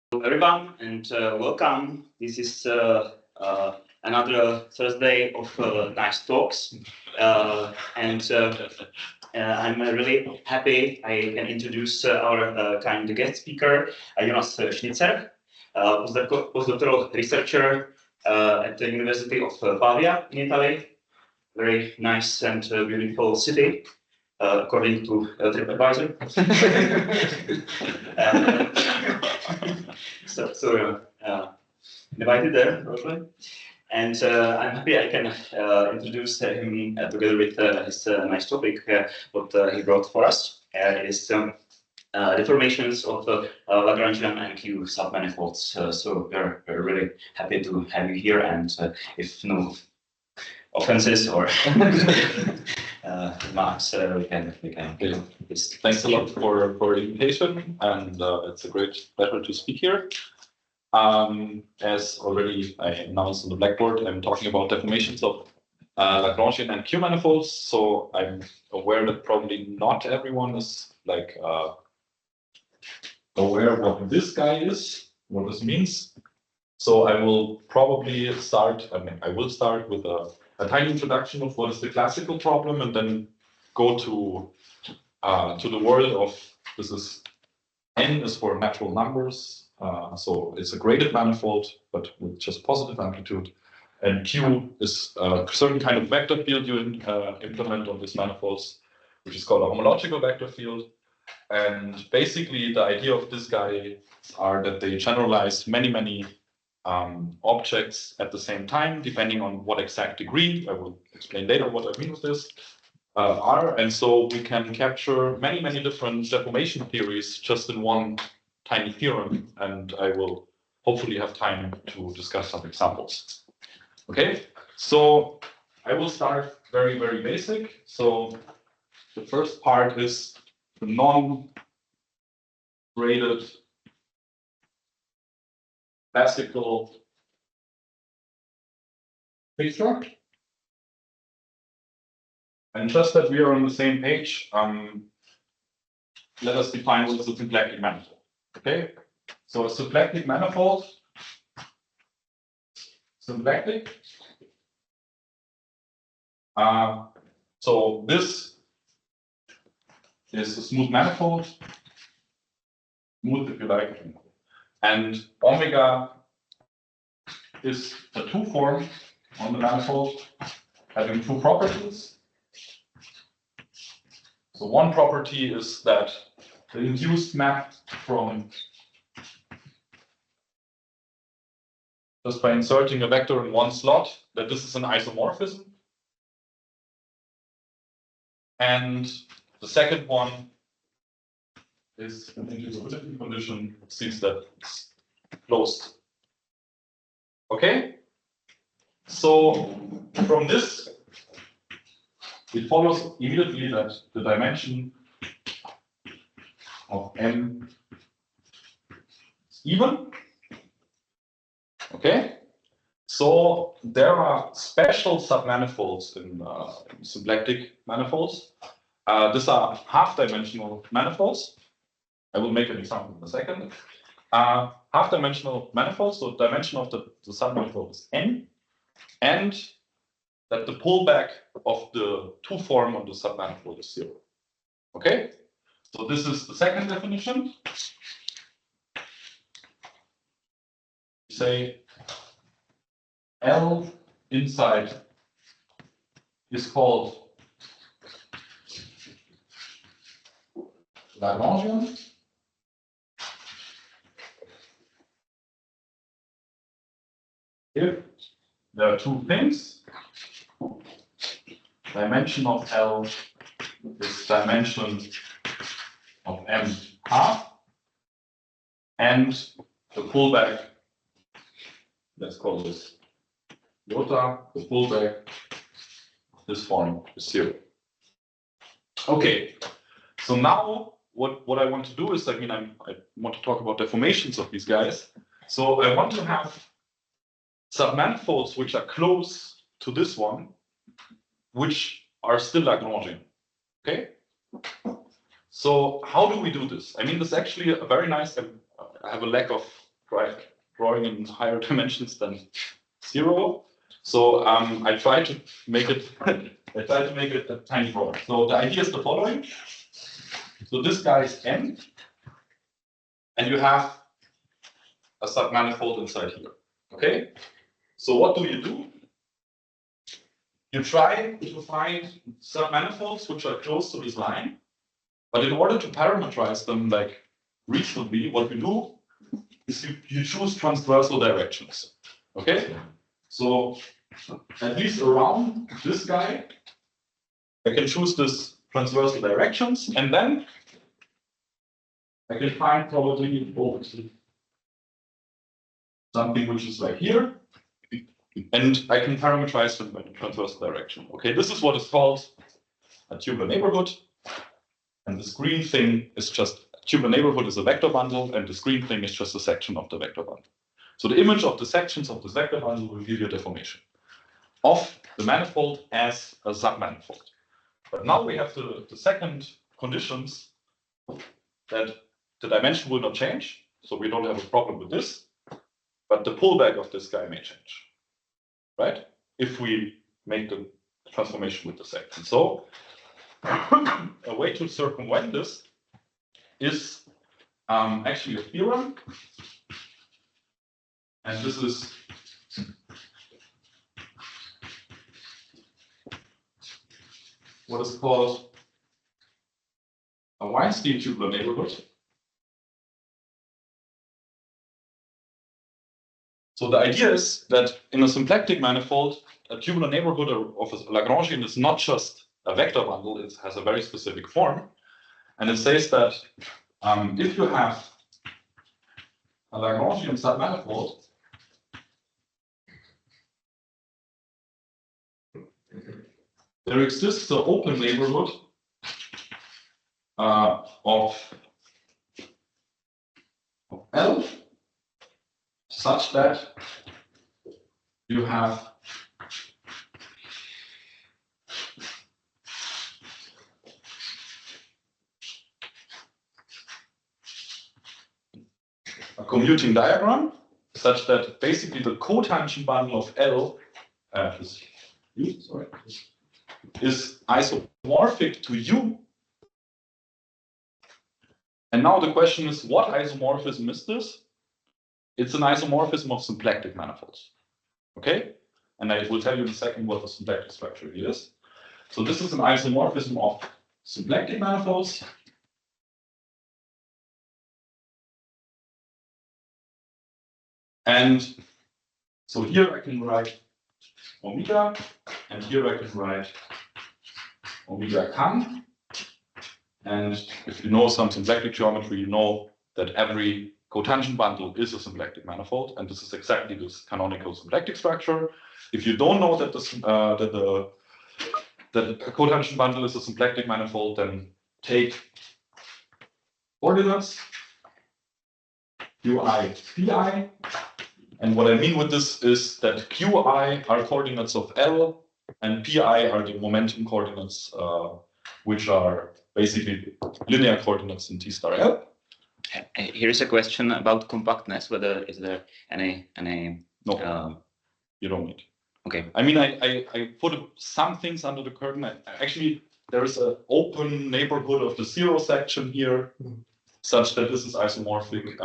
Hello everyone and welcome. This is another Thursday of nice talks, and I'm really happy I can introduce our kind guest speaker, Jonas Schnitzer, postdoctoral researcher at the University of Pavia in Italy. Very nice and beautiful city, according to TripAdvisor. So invited there, probably. And I'm happy I can introduce him together with his nice topic, what he brought for us. It is deformations of Lagrangian and Q submanifolds. So we're really happy to have you here, and if no offenses or remarks, we can. Okay. Thanks a lot for the invitation, and it's a great pleasure to speak here. As already I announced on the blackboard, I'm talking about deformations of Lagrangian and Q manifolds. So I'm aware that probably not everyone is aware of what this guy is, what this means. So I will probably start. I will start with a tiny introduction of what is the classical problem, and then go to the world of this is n is for natural numbers. So it's a graded manifold, but with just positive amplitude. And Q is a certain kind of vector field you implement on these manifolds, which is called a homological vector field. And basically, the idea of this guy are that they generalize many objects at the same time, depending on what exact degree. I will explain later what I mean with this. And so we can capture many different deformation theories just in one tiny theorem, and I will hopefully have time to discuss some examples. Okay, so I will start very basic. So the first part is the non-graded classical picture. And just that we are on the same page, let us define what is a symplectic manifold. Okay, so a symplectic manifold, symplectic. So this is a smooth manifold, smooth if you like, and omega is a two form on the manifold having two properties. So one property is that the induced map from just by inserting a vector in one slot, that this is an isomorphism. And the second one is an integrability condition which sees that it's closed. Okay? So from this, it follows immediately that the dimension of M is even. Okay? So there are special submanifolds in symplectic manifolds. These are half-dimensional manifolds. I will make an example in a second. Half-dimensional manifolds, so dimension of the submanifold is n, and that the pullback of the two form on the submanifold is 0. Okay? So this is the second definition. We say L inside is called Lagrangian. If there are two things, dimension of L is dimension of M half, and the pullback, let's call this iota, the pullback of this form is 0. Okay, so now what I want to do is, I want to talk about deformations of these guys. So I want to have submanifolds which are close to this one, which are still Lagrangian. Okay? So how do we do this? I mean, this is actually a very nice, I have a lack of drawing in higher dimensions than 0. So I try to make it a tiny drawing. So the idea is the following. So this guy is n, and you have a submanifold inside here. Okay. So what do? You try to find submanifolds which are close to this line, but in order to parameterize them like reasonably, what we do is you choose transversal directions. Okay? So at least around this guy, I can choose this transversal directions, and then I can find probably something which is like here. And I can parameterize them in transversal direction. Okay, this is what is called a tubular neighborhood. And this green thing is just, tubular neighborhood is a vector bundle, and this green thing is just a section of the vector bundle. So the image of the sections of this vector bundle will give you a deformation of the manifold as a submanifold. But now we have the second conditions that the dimension will not change. So we don't have a problem with this, but the pullback of this guy may change. Right? If we make the transformation with the section. So a way to circumvent this is actually a theorem. And this is what is called a Weinstein tubular neighborhood. So the idea is that in a symplectic manifold, a tubular neighborhood of a Lagrangian is not just a vector bundle, it has a very specific form. And it says that if you have a Lagrangian submanifold, there exists an open neighborhood of L such that you have a commuting diagram such that basically the cotangent bundle of L is isomorphic to U. And now the question is, what isomorphism is this? It's an isomorphism of symplectic manifolds. Okay? And I will tell you in a second what the symplectic structure is. So this is an isomorphism of symplectic manifolds. And so here I can write omega, and here I can write omega can. And if you know some symplectic geometry, you know that every cotangent bundle is a symplectic manifold, and this is exactly this canonical symplectic structure. If you don't know that that a cotangent bundle is a symplectic manifold, then take coordinates qi, pi, and what I mean with this is that qi are coordinates of L, and pi are the momentum coordinates, which are basically linear coordinates in T star L. Here is a question about compactness. Whether is there any No, you don't need. Okay. I mean, I put some things under the curtain. Actually, there is an open neighborhood of the zero section here, such that this is isomorphic.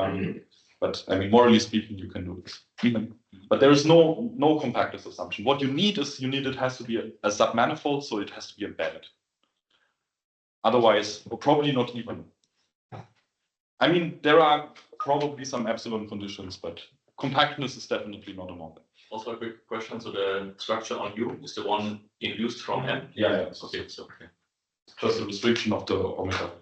But I mean, morally speaking, you can do this. But there is no compactness assumption. What you need is it has to be a submanifold, so it has to be embedded. Otherwise, or probably not even. I mean, there are probably some epsilon conditions, but compactness is definitely not among them. Also a quick question. So the structure on U is the one induced from M? Yeah. Okay, so okay. Just a restriction of the omega.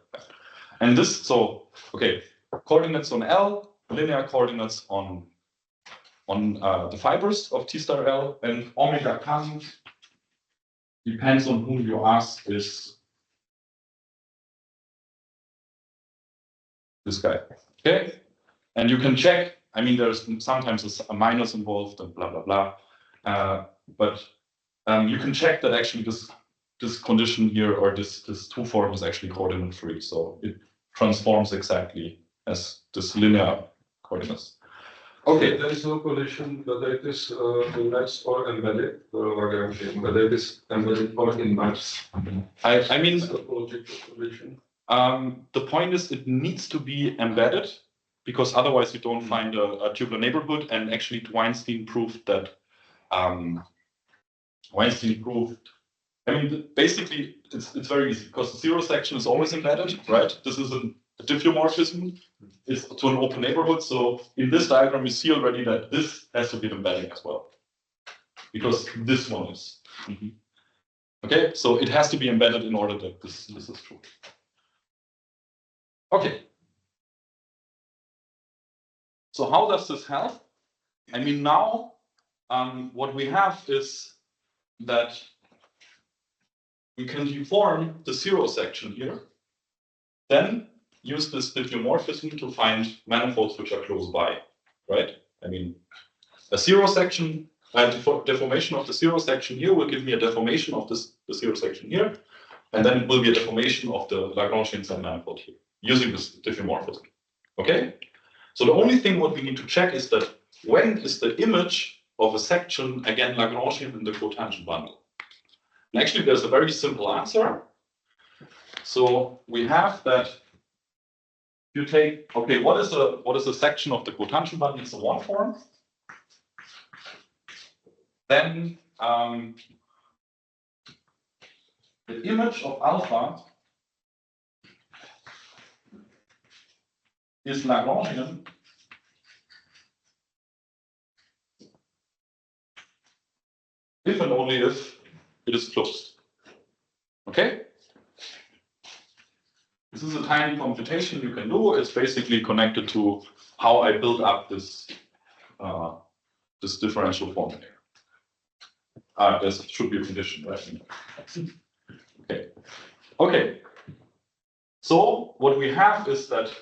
And this, so, okay, coordinates on L, linear coordinates on the fibers of T star L, and omega can, depends on whom you ask, is this guy. Okay? And you can check, I mean, there's sometimes a minus involved and blah, blah, blah. But you can check that actually this condition here, or this two form is actually coordinate free. So it transforms exactly as this linear coordinates. Okay. There is no collision whether it is inverse or embedded, Lagrangian, whether it is embedded or inverse. I mean, Topological collision. the point is it needs to be embedded because otherwise you don't find a tubular neighborhood. And actually, Weinstein proved that. I mean, basically, it's very easy because the zero section is always embedded, right? This is a diffeomorphism. It's to an open neighborhood. So in this diagram, you see already that this has to be embedding as well, because this one is. Okay, so it has to be embedded in order that this is true. Okay. So how does this help? I mean, now what we have is that we can deform the zero section here, then use this diffeomorphism to find manifolds which are close by, right? I mean, a zero section, deformation of the zero section here will give me a deformation of the zero section here, and then it will be a deformation of the Lagrangian submanifold here, using this diffeomorphism, okay? So the only thing what we need to check is that when is the image of a section, again, Lagrangian in the cotangent bundle? And actually, there's a very simple answer. So we have that you take, okay, what is a section of the cotangent bundle? It's a one form. Then the image of alpha is Lagrangian if and only if it is closed. Okay? This is a tiny computation you can do. It's basically connected to how I build up this this differential form here. There should be a condition, right? Okay. Okay. So what we have is that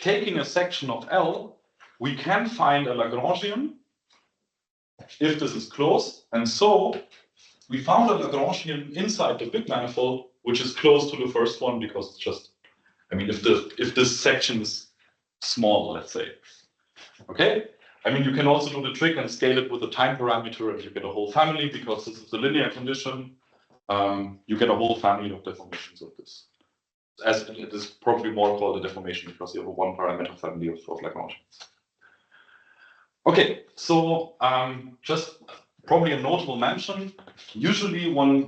taking a section of L, we can find a Lagrangian if this is closed, and so we found a Lagrangian inside the big manifold, which is close to the first one because it's just, I mean, if this section is small, let's say, okay. I mean, you can also do the trick and scale it with a time parameter, and you get a whole family because this is a linear condition. You get a whole family of deformations of this. As it is probably more called a deformation because you have a one parameter family of Lagrangians. Okay, so just probably a notable mention. Usually one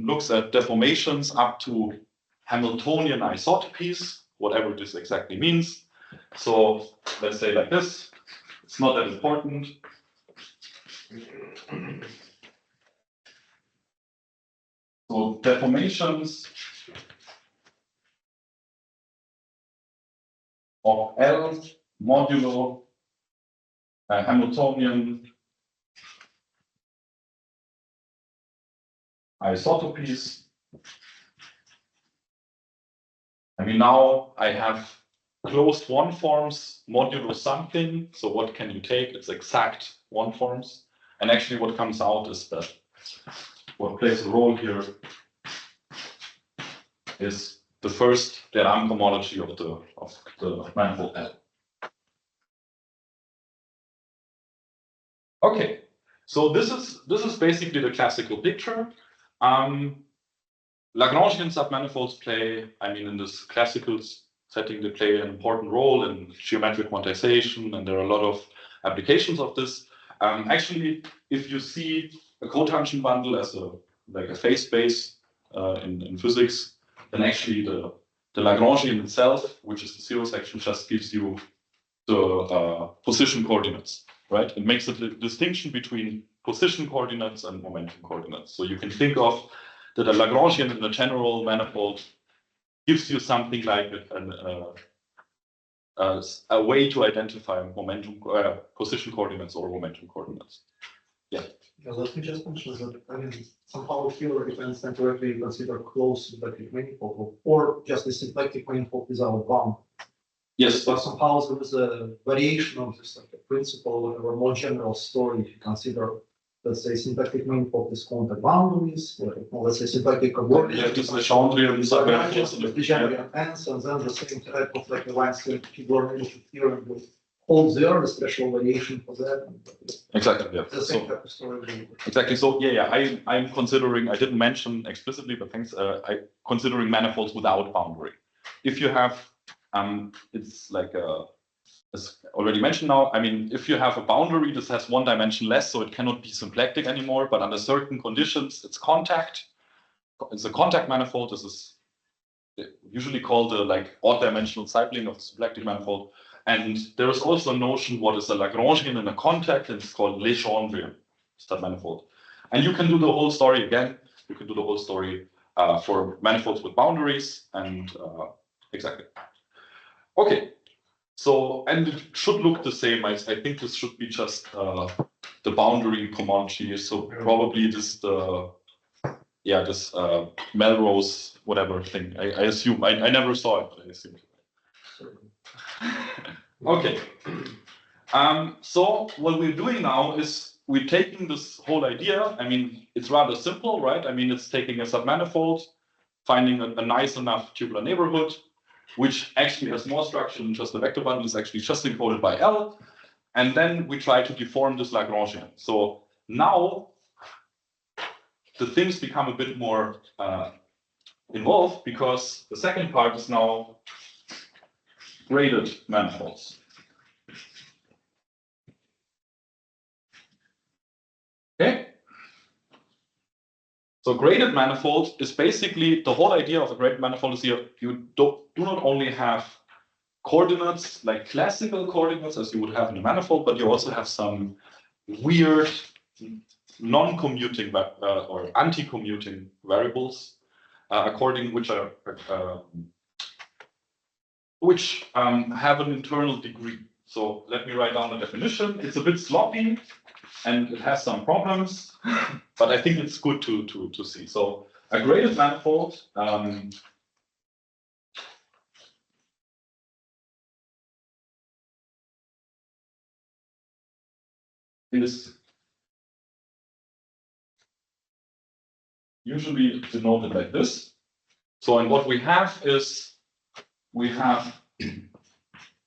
looks at deformations up to Hamiltonian isotopies, whatever this exactly means. So let's say like this. It's not that important. So deformations of L modulo Hamiltonian isotopies. I mean, now I have closed one forms modulo something. So what can you take? It's exact one forms. And actually what comes out is that what plays a role here is the first Deram homology of the manifold L. Okay, so this is basically the classical picture. Lagrangian submanifolds play, I mean, in this classical setting, they play an important role in geometric quantization, and there are a lot of applications of this. Actually, if you see a cotangent bundle as a phase space in physics, then actually the Lagrangian itself, which is the zero section, just gives you the position coordinates, right? It makes a distinction between position coordinates and momentum coordinates. So you can think of that a Lagrangian in a general manifold gives you something like a way to identify momentum position coordinates or momentum coordinates. Yeah. Yeah, let me just mention that, I mean, somehow here if I understand correctly, you consider closed symplectic manifold or just a symplectic manifold without bound. Yes. But somehow there is a variation of this like a principle or a more general story if you consider, let's say, symplectic manifold is contact boundaries, or let's say symplectic coordinates. Yeah, just the Chandrian Lagrangian ends, and then the same type of like a line figure theorem with hold there, the special variation for that. Exactly, yeah. The same type of story. Exactly. So I'm considering. I didn't mention explicitly, but thanks. Considering manifolds without boundary. If you have, it's like as already mentioned now. I mean, if you have a boundary, this has one dimension less, so it cannot be symplectic anymore. But under certain conditions, it's contact. It's a contact manifold. This is usually called the like odd dimensional sibling of the symplectic manifold. And there is also a notion what is a Lagrangian in a contact, and it's called Lagrangian submanifold. And you can do the whole story again. You can do the whole story for manifolds with boundaries, and exactly. Okay, so and it should look the same. I think this should be just the boundary Comanche. So probably this this Melrose whatever thing. I assume. I never saw it, but I assume. Okay. So what we're doing now is we're taking this whole idea. I mean, it's rather simple, right? I mean, it's taking a submanifold, finding a nice enough tubular neighborhood, which actually has more structure than just the vector bundle. It's actually just encoded by L. And then we try to deform this Lagrangian. So now the things become a bit more involved, because the second part is now graded manifolds. Okay. So graded manifold is basically the whole idea of a graded manifold is here. You do not only have coordinates like classical coordinates as you would have in a manifold, but you also have some weird non-commuting or anti-commuting variables, according which are have an internal degree. So let me write down the definition. It's a bit sloppy and it has some problems, but I think it's good to see. So a graded manifold is usually denoted like this. So and what we have is we have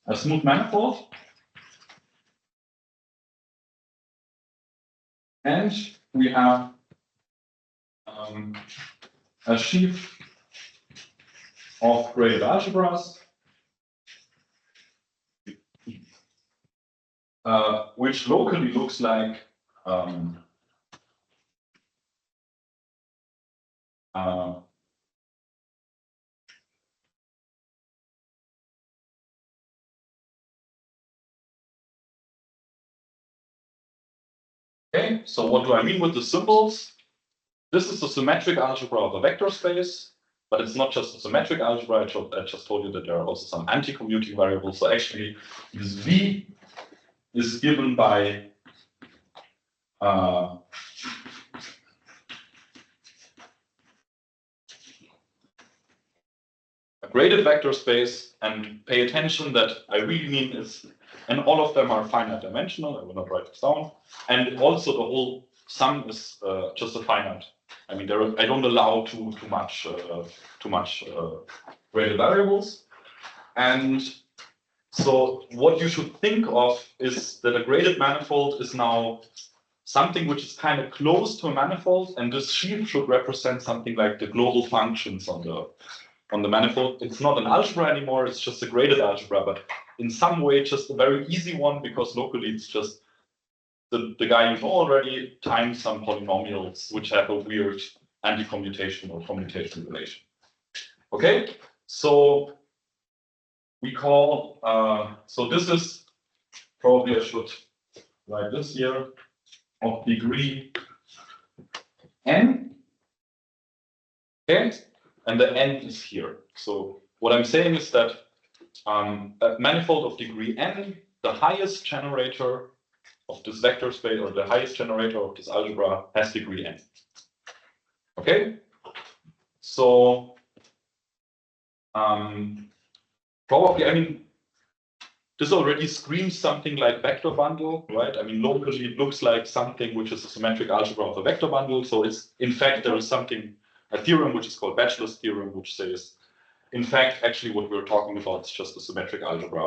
a smooth manifold, and we have a sheaf of graded algebras, which locally looks like okay, so what do I mean with the symbols? This is the symmetric algebra of a vector space, but it's not just a symmetric algebra. I just told you that there are also some anti-commuting variables. So actually, this V is given by a graded vector space, and pay attention that I really mean is, and all of them are finite dimensional. I will not write this down. And also the whole sum is just a finite. I mean, I don't allow too much graded variables. And so what you should think of is that a graded manifold is now something which is kind of close to a manifold, and this sheaf should represent something like the global functions on the manifold. It's not an algebra anymore, it's just a graded algebra, but in some way just a very easy one, because locally it's just the guy you know already times some polynomials which have a weird anti-commutation or commutation relation. Okay, so we call, so this is, probably I should write this here, of degree n. Okay, and the n is here. So what I'm saying is that a manifold of degree n, the highest generator of this vector space, or the highest generator of this algebra, has degree n. Okay, so probably, I mean, this already screams something like vector bundle, right? I mean, locally it looks like something which is a symmetric algebra of a vector bundle. So it's, in fact, there is something, a theorem which is called Bachelor's theorem, which says, in fact, actually what we're talking about is just a symmetric algebra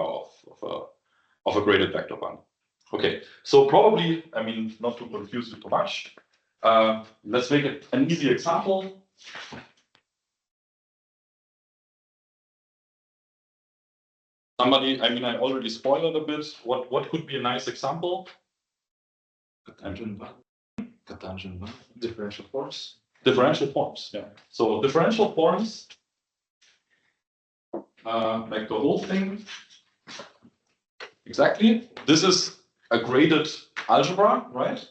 of of a graded vector bundle. Okay, so probably, I mean, not to confuse you too much, let's make it an easy example. Somebody, I mean, I already spoiled a bit. What could be a nice example? Differential forms. Differential forms, yeah. So differential forms, like the whole thing. Exactly. This is a graded algebra, right?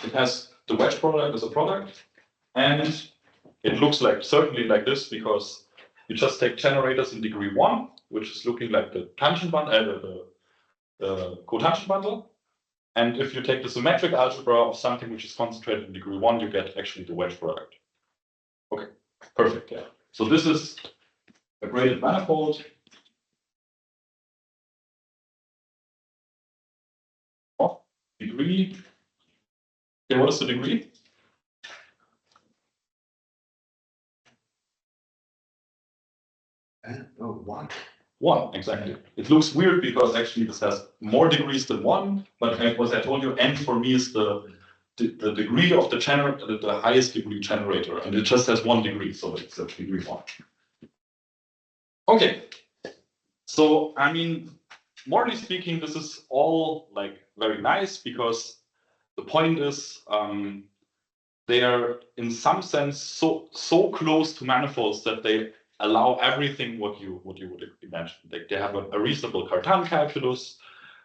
It has the wedge product as a product, and it looks like certainly like this because you just take generators in degree 1, which is looking like the tangent bundle, the cotangent bundle. And if you take the symmetric algebra of something which is concentrated in degree 1, you get actually the wedge product. Okay, perfect. Yeah. So this is a graded manifold. Of degree. Okay, what is the degree? One. 1, exactly. It looks weird because actually this has more degrees than 1, but as I told you, n for me is the degree of the generator, the highest degree generator, and it just has 1 degree, so it's a degree 1. Okay, so I mean, morally speaking, this is all like very nice because the point is they are in some sense so close to manifolds that they allow everything what you would imagine. They have a reasonable Cartan calculus.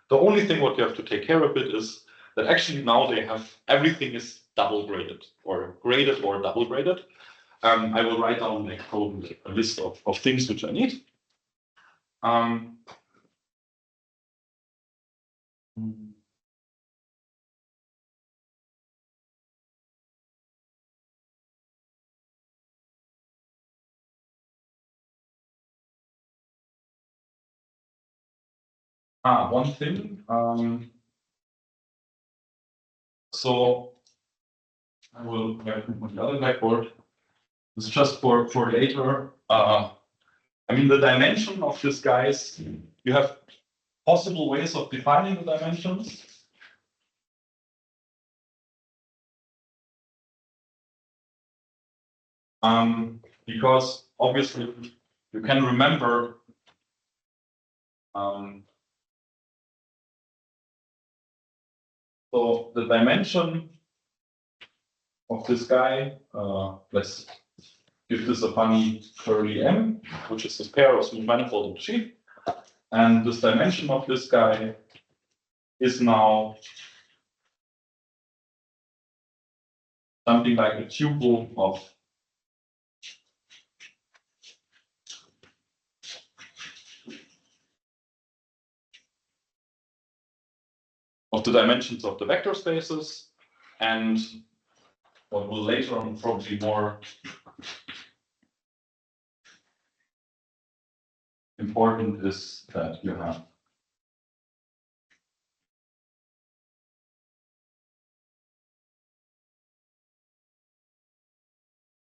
The only thing what you have to take care of it is that actually now they have everything is double graded or double graded. I will write down like a list of things which I need. One thing. So I will write on the other blackboard. This is just for later. I mean, the dimension of this guys, you have possible ways of defining the dimensions. Because obviously you can remember so the dimension of this guy, let's give this a funny curly M, which is this pair of smooth manifold in the sheet. And this dimension of this guy is now something like a tuple of the dimensions of the vector spaces, and what will later on probably more important is that you have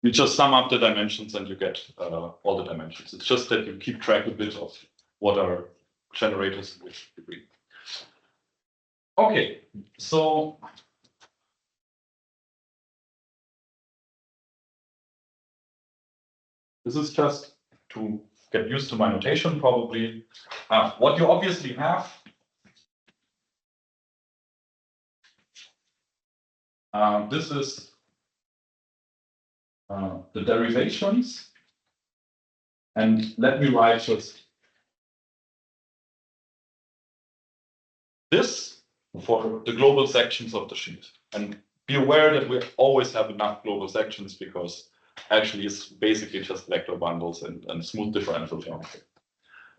you just sum up the dimensions and you get all the dimensions. It's just that you keep track a bit of what are generators in which degree. Okay, so this is just to get used to my notation probably. What you obviously have this is the derivations, and let me write just this for the global sections of the sheet. And be aware that we always have enough global sections because actually it's basically just vector bundles and smooth differential geometry.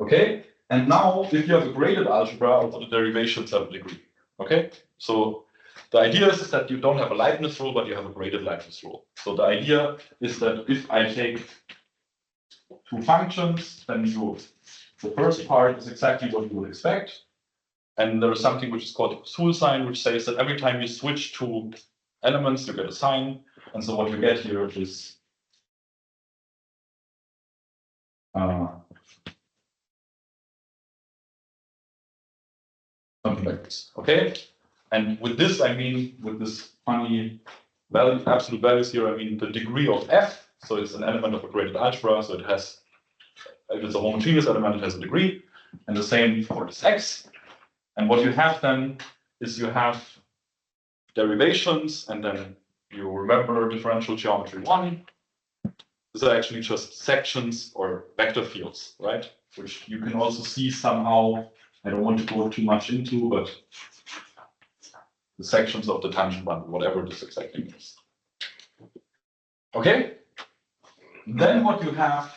Okay, and now if you have a graded algebra, also the derivations have a degree. Okay, so the idea is that you don't have a Leibniz rule, but you have a graded Leibniz rule. So the idea is that if I take two functions, then the first part is exactly what you would expect. And there is something which is called the Kosul sign, which says that every time you switch two elements, you get a sign. And so what you get here is something like this. Okay, and with this I mean with this funny value, absolute values here, I mean the degree of f. So it's an element of a graded algebra. So it has, if it's a homogeneous element, it has a degree, and the same for this x. And what you have then is you have derivations, and then you remember differential geometry 1. These are actually just sections or vector fields, right? Which you can also see somehow. I don't want to go too much into, but the sections of the tangent bundle, whatever this exactly means. Okay? Then what you have,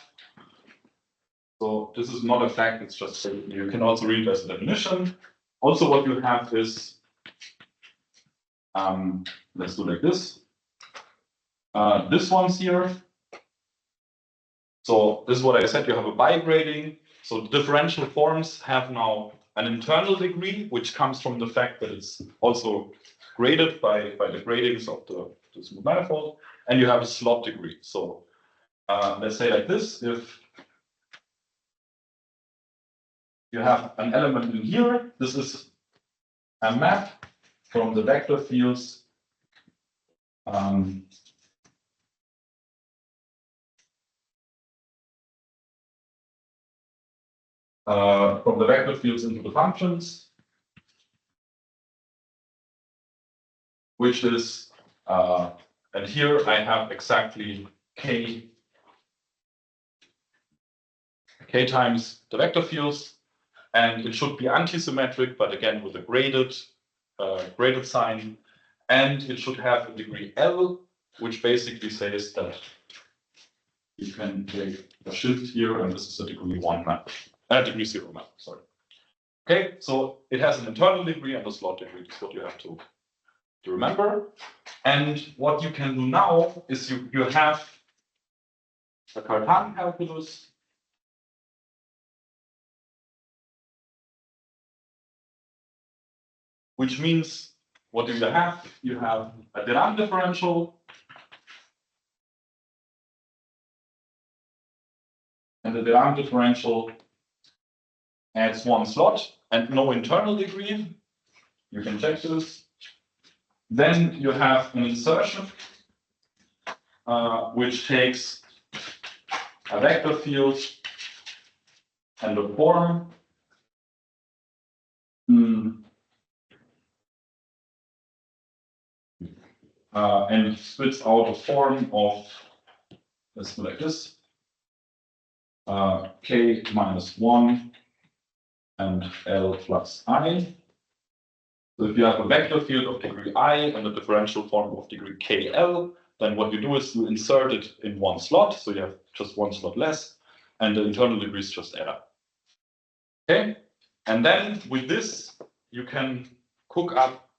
so this is not a fact, it's just, you can also read it as a definition. Also what you have is, let's do like this. This one's here. So this is what I said, you have a bigrading. So the differential forms have now an internal degree, which comes from the fact that it's also graded by the gradings of the smooth manifold, and you have a slot degree. So let's say like this, if you have an element in here, this is a map from the vector fields into the functions, which is, and here I have exactly k times the vector fields, and it should be antisymmetric, but again with a graded sign, and it should have a degree L, which basically says that you can take a shift here, and this is a degree 1 map, degree 0 map, sorry. Okay, so it has an internal degree and a slot degree. That's what you have to remember. And what you can do now is you have a Cartan calculus, which means what do you have? You have a Dirac differential, and the Dirac differential adds 1 slot and no internal degree. You can check this. Then you have an insertion, which takes a vector field and a form. And spits out a form of, let's do like this, k minus 1 and L plus I. So if you have a vector field of degree I and a differential form of degree KL, then what you do is you insert it in 1 slot, so you have just 1 slot less, and the internal degree is just add up. Okay, and then with this, you can cook up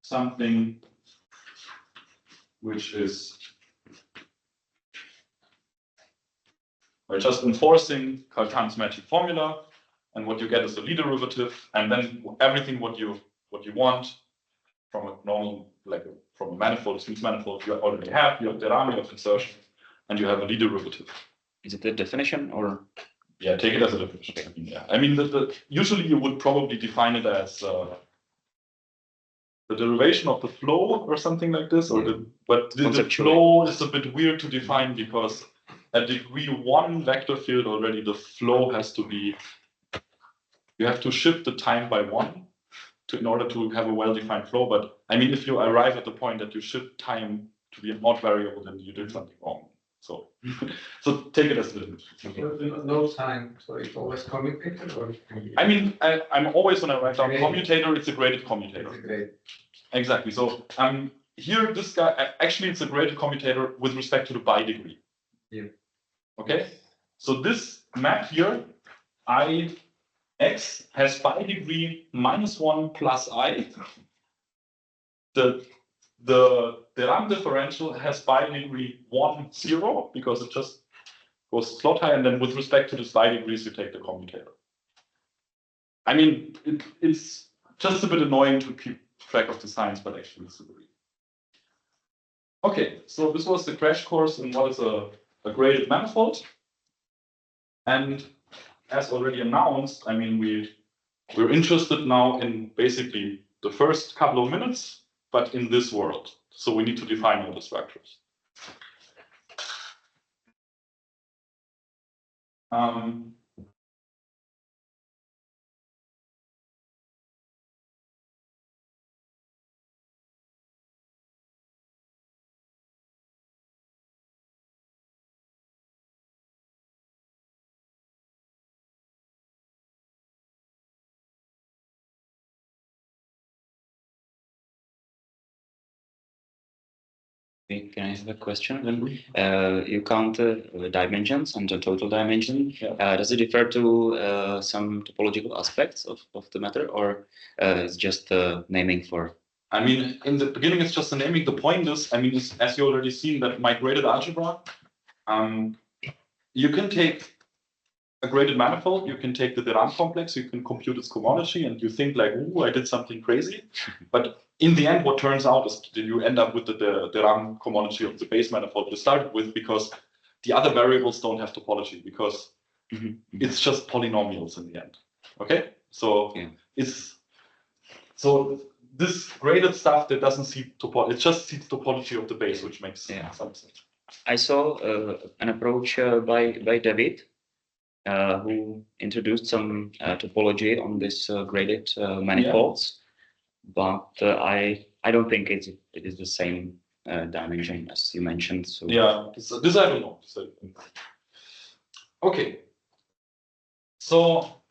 something which is by just enforcing Cartan's magic formula, and what you get is a Lie derivative, and then everything what you want from a normal, like from a manifold, smooth manifold, you already have. You have Dirac, you have insertion, and you have a Lie derivative. Is it a definition or? Yeah, take it as a definition. I mean, yeah. I mean, usually you would probably define it as the derivation of the flow or something like this, or but the flow is a bit weird to define because at degree 1 vector field already the flow has to be, you have to shift the time by 1 in order to have a well-defined flow. But I mean, if you arrive at the point that you shift time to be an odd variable, then you did something wrong. So, so take it as a little. No time, so it's always commutated, or? I mean, I'm always, when I write down commutator, it's a graded commutator. It's a grade. Exactly. So here, this guy, actually, it's a graded commutator with respect to the bi degree. Yeah. Okay. So this map here, Ix has bi degree -1 plus I. The Dirac differential has bi degree 1, 0, because it just goes slot high, and then with respect to the bi degrees, you take the commutator. I mean, it's just a bit annoying to keep track of the signs, but actually it's super easy. Okay, so this was the crash course in what is a graded manifold. And as already announced, I mean, We're interested now in basically the first couple of minutes, but in this world. So we need to define all the structures. Can I have a question? You count dimensions and the total dimension. Does it refer to some topological aspects of the matter, or it's just naming for? I mean, in the beginning, it's just a naming. The point is, I mean, as you already seen, that my graded algebra, you can take a graded manifold, you can take the de Rham complex, you can compute its cohomology, and you think like, ooh, I did something crazy. But in the end, what turns out is that you end up with the de Rham cohomology of the base manifold you started with, because the other variables don't have topology, because it's just polynomials in the end. Okay, so this graded stuff that doesn't see topology, it just sees topology of the base, which makes some sense. I saw an approach by David, who introduced some topology on this graded manifolds, but I don't think it is the same dimension as you mentioned. So yeah, this I don't know. Okay, so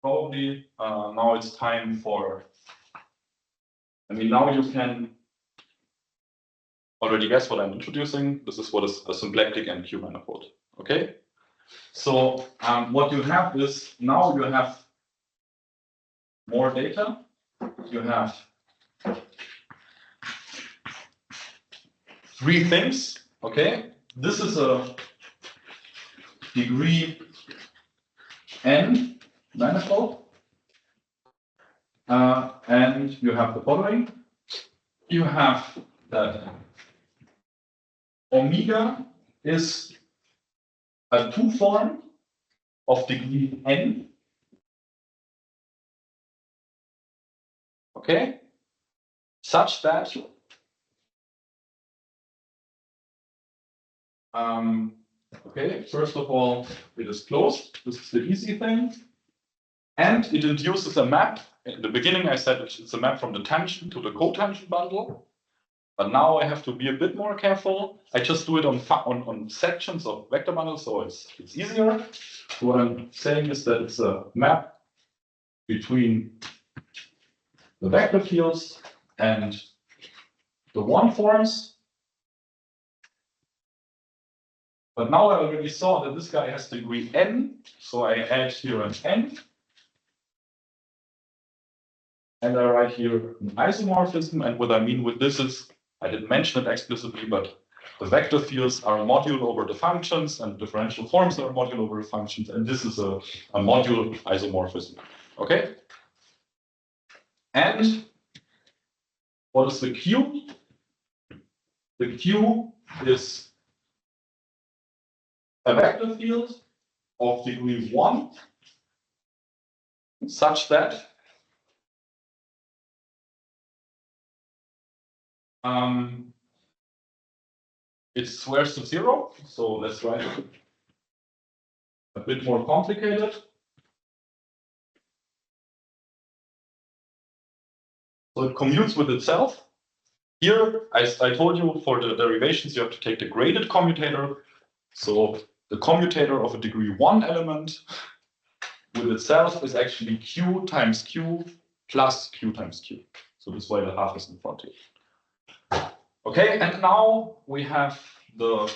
probably now it's time for. I mean, now you can already guess what I'm introducing. This is what is a symplectic NQ manifold. Okay, so what you have is now you have more data. You have three things. Okay, this is a degree n manifold, and you have the following. You have that omega is a two form of degree n. Okay, such that okay, first of all, it is closed. This is the easy thing, and it induces a map. In the beginning, I said it's a map from the tangent to the cotangent bundle. But now I have to be a bit more careful. I just do it on sections of vector bundles, so it's easier. What I'm saying is that it's a map between the vector fields and the one forms. But now I already saw that this guy has degree n, so I add here an n. And I write here an isomorphism, and what I mean with this is, I didn't mention it explicitly, but the vector fields are a module over the functions, and differential forms are a module over the functions, and this is a module isomorphism. Okay? And what is the Q? The Q is a vector field of degree 1, such that it squares to 0. So let's write it a bit more complicated. So it commutes with itself. Here, I told you for the derivations, you have to take the graded commutator. So the commutator of a degree 1 element with itself is actually Q times Q plus Q times Q. So this is why the half is in front here. Okay, and now we have the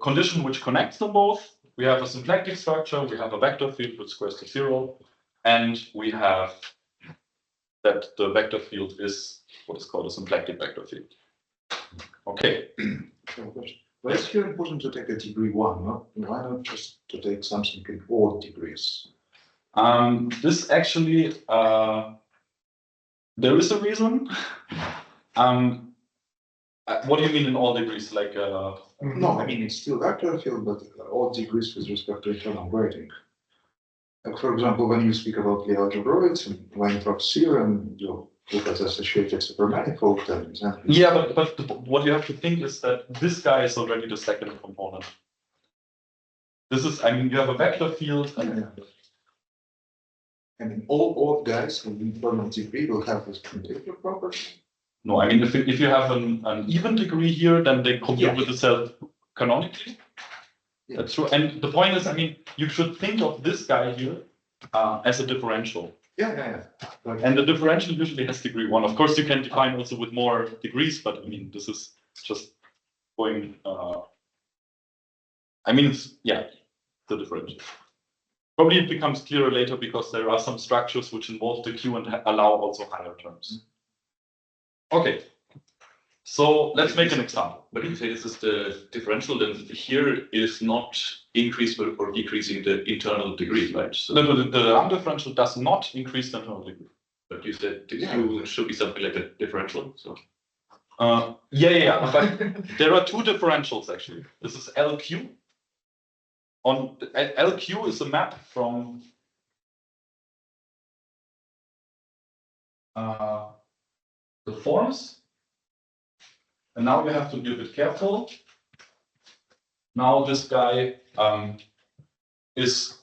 condition which connects them both. We have a symplectic structure, we have a vector field which squares to 0, and we have that the vector field is what is called a symplectic vector field. Okay. Why is it here important to take a degree 1? No? Why not just to take something in all degrees? This actually, there is a reason. What do you mean in all degrees? Like, No, I mean, it's still vector field, but all degrees with respect to internal grading. Like, for example, when you speak about the algebroids and Weintraub's theorem, you look at associated supermanifold and then. yeah, but what you have to think is that this guy is already the second component. This is, I mean, you have a vector field. And, I mean, all odd guys in internal degree will have this commutative property. no, I mean, if you have an even degree here, then they compute Yeah. with itself canonically. Yeah. That's true. And the point is, I mean, you should think of this guy here as a differential. Yeah. Like, And the differential usually has degree 1. Of course, you can define also with more degrees, but I mean, this is just going. I mean, yeah, the differential. Probably it becomes clearer later because there are some structures which involve the Q and allow also higher terms. Okay, so let's make an example. But if you say this is the differential, then here is not increasing or decreasing the internal degree, right? So, The RAM differential does not increase the internal degree. but you said the Yeah. Q should be something like a differential. So Yeah. But there are two differentials actually. This is LQ. LQ is a map from the forms. And now you have to be a bit careful. Now this guy is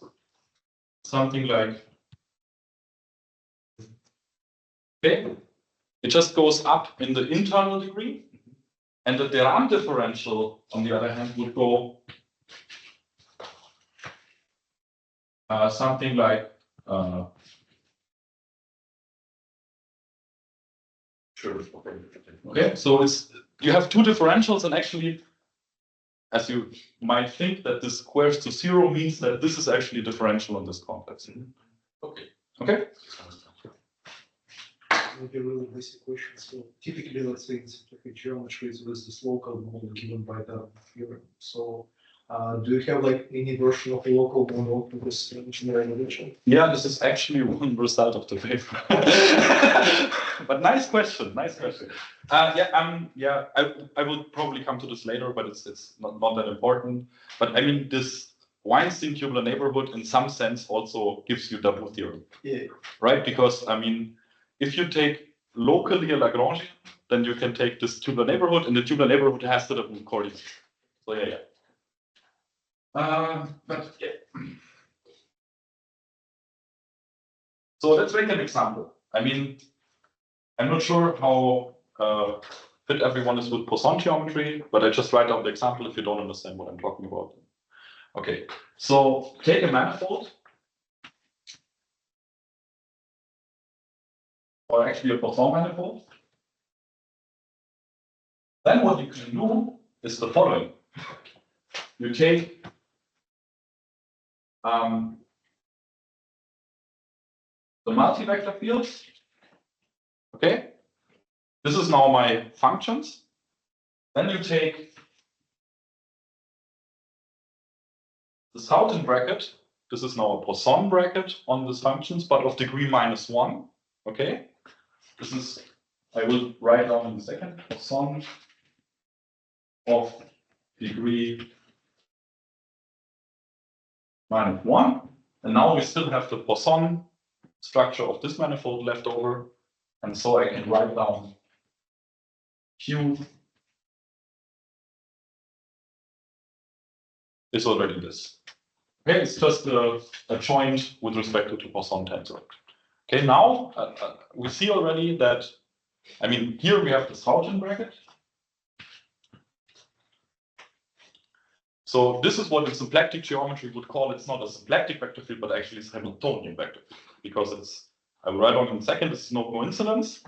something like, okay, it just goes up in the internal degree. And the Deram differential, on the other hand, would go something like sure. okay, so you have two differentials, and actually, as you might think that this squares to 0 means that this is actually differential in this complex. Okay. Okay. Maybe a really basic question. So typically, let's say in simplified geometry is with this local model given by the theorem. So do you have like any version of a local model to this engineering edition? Yeah, this is actually one result of the paper. But nice question, nice question. I will probably come to this later, but it's not that important. But I mean, this Weinstein tubular neighborhood in some sense also gives you double theorem. Yeah. Right? Because I mean, if you take locally a Lagrangian, then you can take this tubular neighborhood, and the tubular neighborhood has the double coordinates. So yeah. But yeah. So let's make an example. I mean, I'm not sure how fit everyone is with Poisson geometry, but I just write down the example if you don't understand what I'm talking about. Okay, so take a manifold, or actually a Poisson manifold. Then what you can do is the following. You take the multi-vector fields. Okay, this is now my functions. Then you take the Houghton bracket. This is now a Poisson bracket on these functions, but of degree -1. Okay, this is, I will write down in a second, Poisson of degree -1. And now we still have the Poisson structure of this manifold left over. And so I can write down Q is already this. Okay, it's just a joint with respect to the Poisson tensor. Okay, now we see already that, I mean, here we have this Houghton bracket. So this is what in symplectic geometry would call, it's not a symplectic vector field, but actually it's a Hamiltonian vector field, because it's, I will write on in a second, this is no coincidence.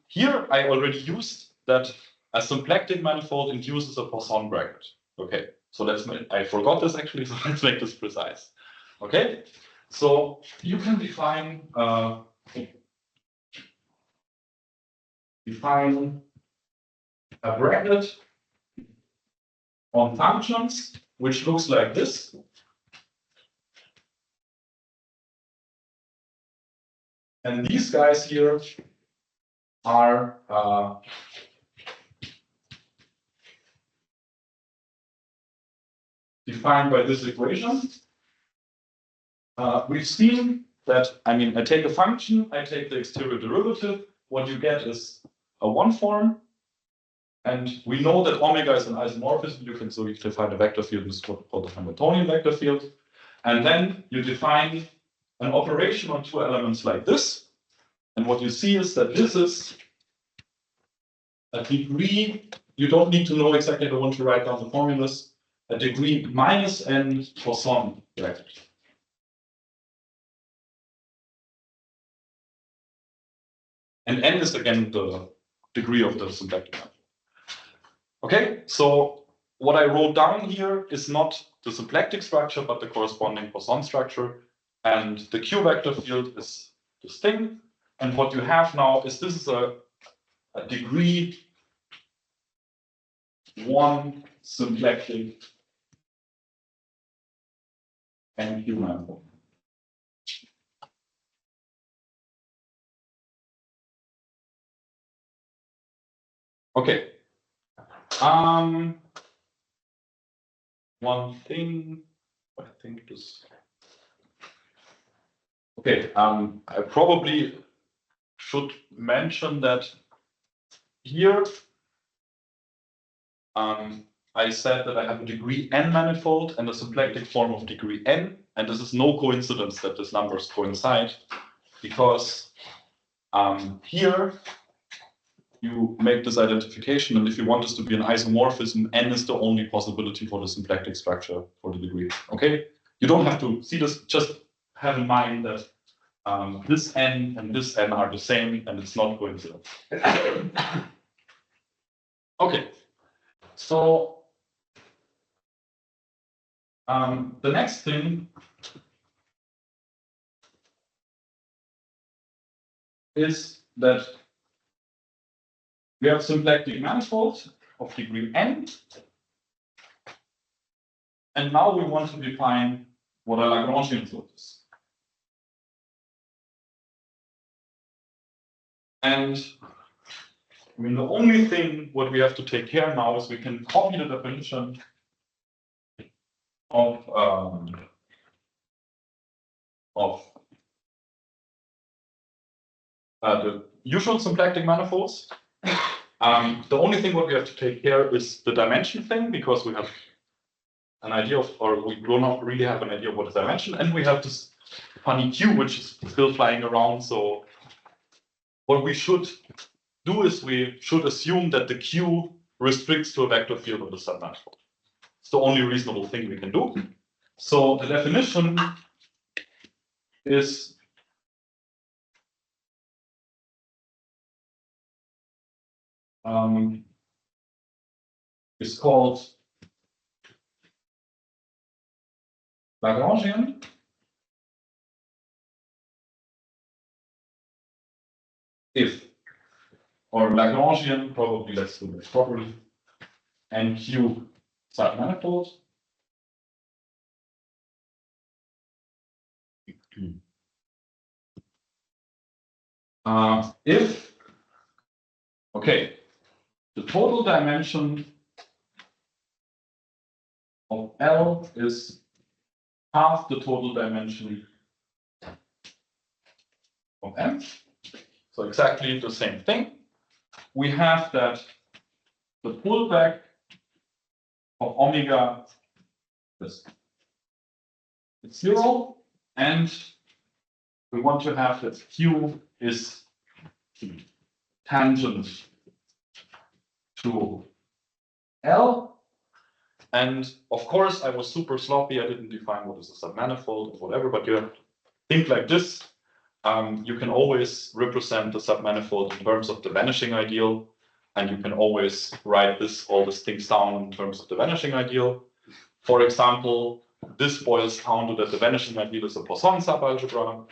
Here I already used that a symplectic manifold induces a Poisson bracket. Okay, so let's make, I forgot this actually, so let's make this precise. Okay, so you can define a bracket on functions which looks like this. And these guys here are defined by this equation. We've seen that, I mean, I take a function, I take the exterior derivative, what you get is a one form, and we know that omega is an isomorphism. You can so you define a vector field, this is what we call the Hamiltonian vector field, and then you define an operation on two elements like this, and what you see is that this is a degree. You don't need to know exactly, I don't want to write down the formulas, a degree minus n Poisson vector. And n is again the degree of the symplectic manifold. Okay, so what I wrote down here is not the symplectic structure, but the corresponding Poisson structure. And the Q vector field is this thing. And what you have now is this is a degree 1 symplectic and Q manifold. Okay. One thing, I think this. Okay. I probably should mention that here. I said that I have a degree n manifold and a symplectic form of degree n, and this is no coincidence that these numbers coincide, because here you make this identification, and if you want this to be an isomorphism, n is the only possibility for the symplectic structure for the degree. Okay, you don't have to see this. Just have in mind that this n and this n are the same, and it's not coincidence. Okay, so the next thing is that we have symplectic manifolds of degree n, and now we want to define what a Lagrangian field is. And I mean, the only thing what we have to take care now is we can copy the definition of the usual symplectic manifolds. The only thing what we have to take care is the dimension thing, because we have an idea of, or we do not really have an idea of what is dimension, and we have this funny Q which is still flying around. So what we should do is we should assume that the Q restricts to a vector field of the submanifold. It's the only reasonable thing we can do. So the definition is called Lagrangian. If, or Lagrangian, probably let's do this properly, and Q submanifold. If, okay, the total dimension of L is half the total dimension of M. So exactly the same thing. We have that the pullback of omega is 0, and we want to have that Q is tangent to L. And of course, I was super sloppy. I didn't define what is a submanifold or whatever, but you think like this. You can always represent the submanifold in terms of the vanishing ideal, and you can always write all these things down in terms of the vanishing ideal. For example, this boils down to that the vanishing ideal is a Poisson subalgebra.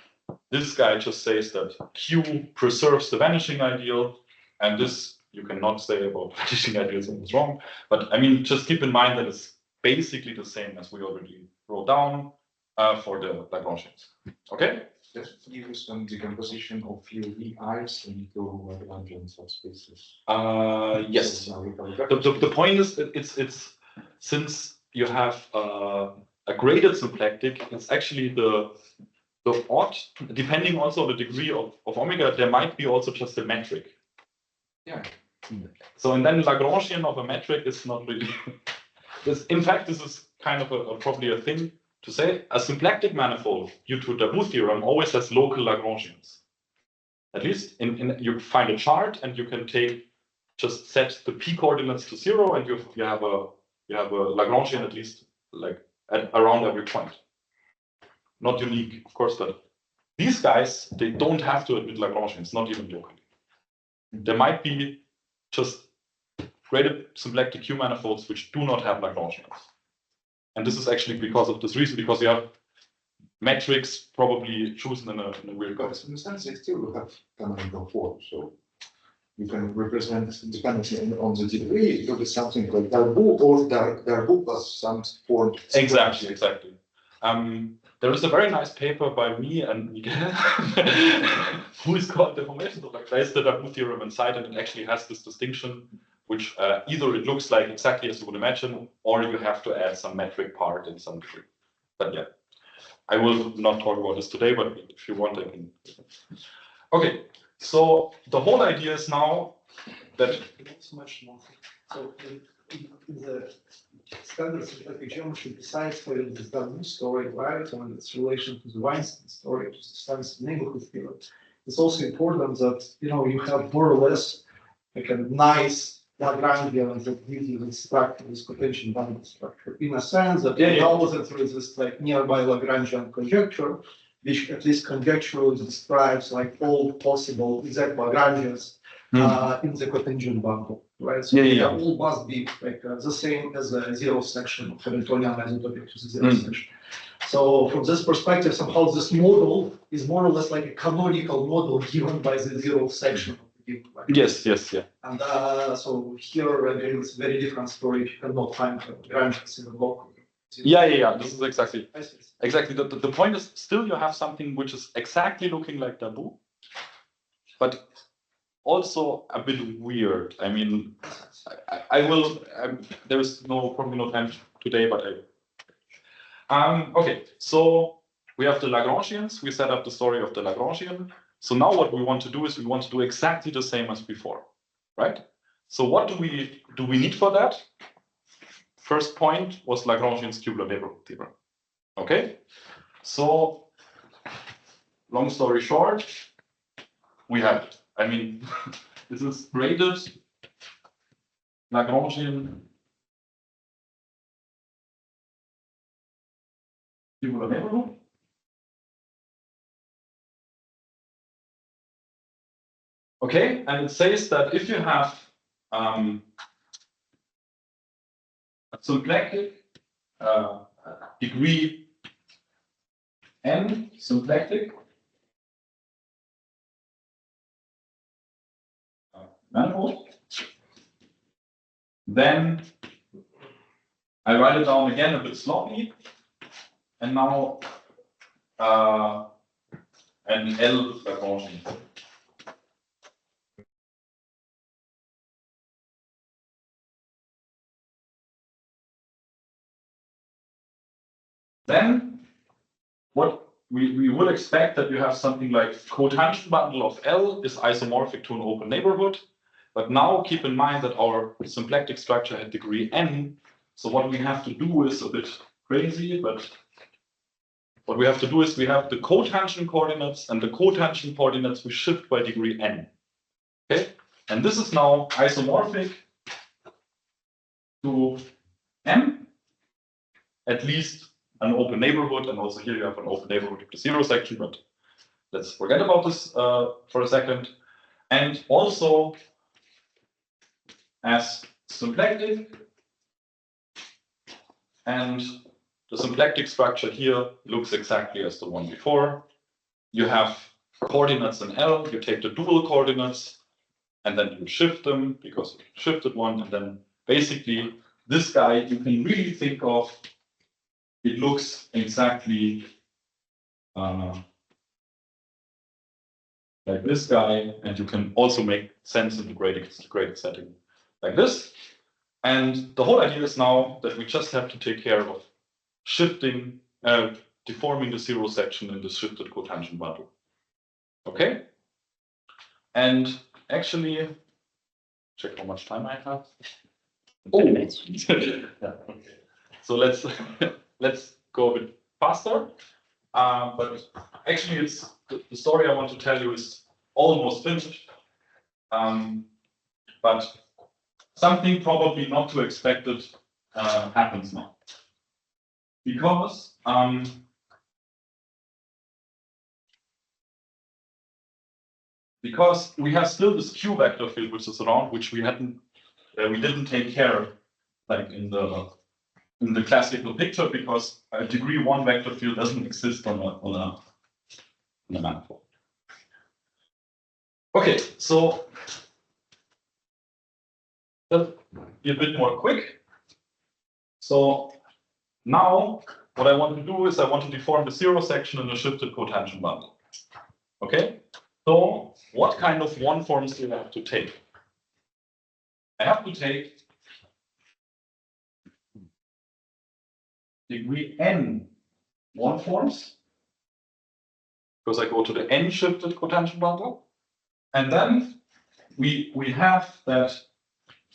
This guy just says that Q preserves the vanishing ideal, and this you cannot say about vanishing ideals and it's wrong. But I mean, just keep in mind that it's basically the same as we already wrote down for the Lagrangians. Okay? Just give us some decomposition of your VIs into Lagrangian subspaces. Yes. The point is that it's since you have a graded symplectic, it's actually the odd, depending also on the degree of omega, there might be also just a metric. Yeah. So, and then Lagrangian of a metric is not really. In fact, this is kind of probably a thing to say. A symplectic manifold, due to Darboux theorem, always has local Lagrangians. At least you find a chart and you can just set the p coordinates to 0, and you have a Lagrangian at least like around every point. Not unique, of course, but these guys, they don't have to admit Lagrangians, not even locally. There might be just graded symplectic Q manifolds which do not have Lagrangians. And this is actually because of this reason, because you have metrics probably chosen in a weird way. Because in a sense, they still have canonical form, so you can represent depending on the degree, it could be something like Darboux or Darboux plus some form. Exactly. There is a very nice paper by me and Miguel, who is called Deformations of the Darboux theorem inside, and it actually has this distinction, which either it looks like exactly as you would imagine, or you have to add some metric part in some degree. But yeah, I will not talk about this today, but if you want, I can. Okay, so the whole idea is now that. It's much more. So in the standard symplectic geometry, besides for this Darboux story, right, and its relation to the Weinstein story, to the standard neighborhood theorem, it's also important that you have more or less like a nice Lagrangian that gives you this structure, this potential boundary structure, in a sense that you know that there is this like nearby Lagrangian conjecture, which at least conjecturally describes like all possible exact Lagrangians in the contingent bundle, right? So they all must be like the same as the zero section of Hamiltonian isotopic to the zero section. So from this perspective, somehow this model is more or less like a canonical model given by the zero section. Yes. And so here again, it's a very different story if you cannot find Lagrangians in the local. Yeah. This is exactly. The point is still you have something which is exactly looking like Darboux, but also a bit weird. I mean, I will. There is probably no time today, but I. Okay, so we have the Lagrangians. We set up the story of the Lagrangian. So now what we want to do is we want to do exactly the same as before, right? So what do we need for that? First point was Lagrangian's tubular neighborhood theorem. Okay, so long story short, we have it. I mean, this is graded Lagrangian tubular neighborhood. Okay, and it says that if you have a symplectic degree n symplectic manifold, then I write it down again a bit sloppy, and now an L Lagrangian. Then what we would expect that you have something like cotangent bundle of L is isomorphic to an open neighborhood. But now keep in mind that our symplectic structure had degree n. So what we have to do is a bit crazy, but what we have to do is we have the cotangent coordinates, and the cotangent coordinates we shift by degree n. Okay, and this is now isomorphic to m, at least an open neighborhood, and also here you have an open neighborhood with the zero section, but let's forget about this for a second. And also as symplectic, and the symplectic structure here looks exactly as the one before. You have coordinates in L, you take the dual coordinates, and then you shift them because you shifted one, and then basically this guy you can really think of, it looks exactly like this guy, and you can also make sense in the graded setting like this. And the whole idea is now that we just have to take care of shifting, deforming the zero section in the shifted cotangent bundle. Okay? And actually, check how much time I have. Oh, yeah, okay. So let's let's go a bit faster. But actually, it's the story I want to tell you is almost finished. But something probably not too expected happens now. Because we have still this Q vector field which is around, which we didn't take care like in the classical picture, because a degree 1 vector field doesn't exist on a manifold. Okay, so let's be a bit more quick. So now what I want to do is I want to deform the zero section in the shifted cotangent bundle. Okay, so what kind of one forms do I have to take? I have to take degree n one forms, because I go to the n shifted cotangent bundle, and then we have that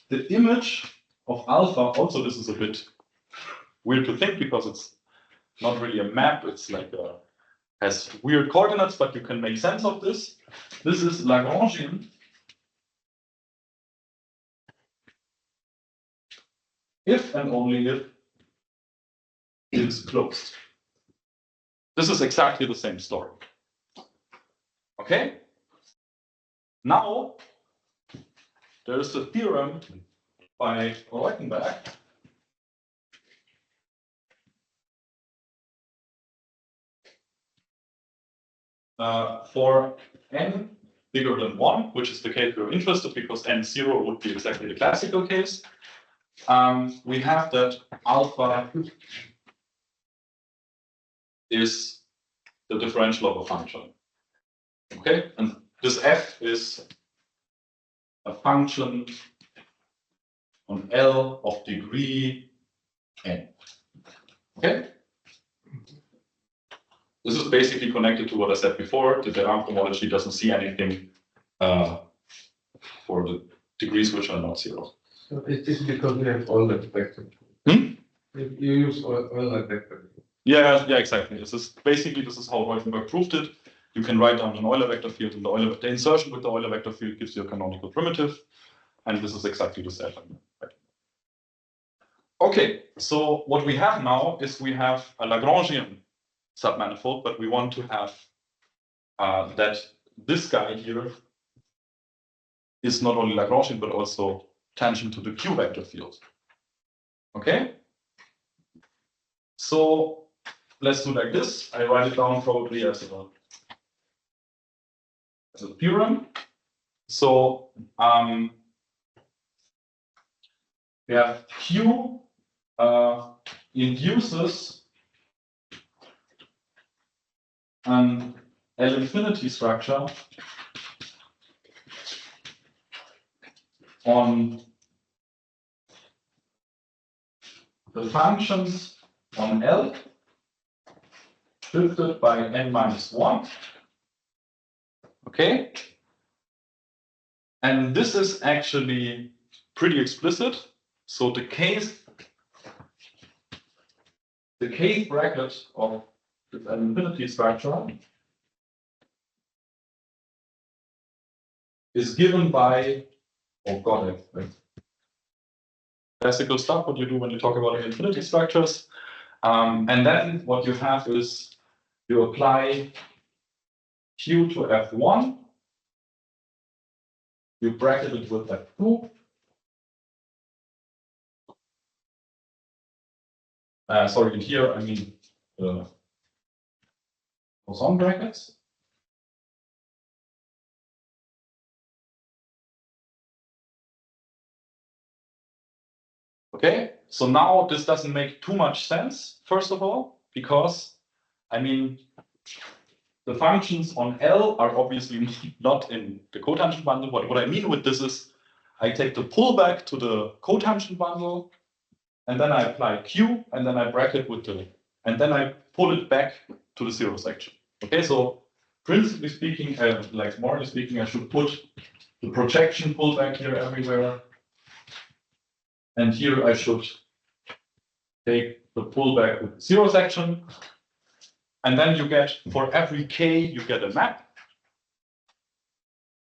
the image of alpha. Also, this is a bit weird to think because it's not really a map. It's like has weird coordinates, but you can make sense of this. This is Lagrangian if and only if it is closed. This is exactly the same story. Okay? Now, there is a theorem by Reutenberg for n bigger than 1, which is the case we're interested, because n0 would be exactly the classical case. We have that alpha is the differential of a function. Okay, and this f is a function on L of degree n. Okay? This is basically connected to what I said before. The Deram homology doesn't see anything for the degrees which are not zero. So it is because we have Euler vector. You use Euler vector. Yeah, exactly. This is how Reutenberg proved it. You can write down an Euler vector field, and the insertion with the Euler vector field gives you a canonical primitive, and this is exactly the same. Right? Okay, so what we have now is we have a Lagrangian submanifold, but we want to have that this guy here is not only Lagrangian but also tangent to the Q vector field. Okay? So let's do like this. I write it down probably as a theorem. So we have Q induces an L infinity structure on the functions on L shifted by n minus 1. Okay? And this is actually pretty explicit. So the case bracket of an infinity structure is given by, oh god, classical stuff, what you do when you talk about infinity structures. And then what you have is you apply Q to F1, you bracket it with F2. Sorry, in here I mean boson brackets. Okay, so now this doesn't make too much sense, first of all, because I mean the functions on L are obviously not in the cotangent bundle. What I mean with this is I take the pullback to the cotangent bundle, and then I apply Q, and then I bracket with the, and then I pull it back to the zero section. Okay, so principally speaking, like morally speaking, I should put the projection pullback here everywhere. And here I should take the pullback with the zero section. And then you get, for every K, you get a map,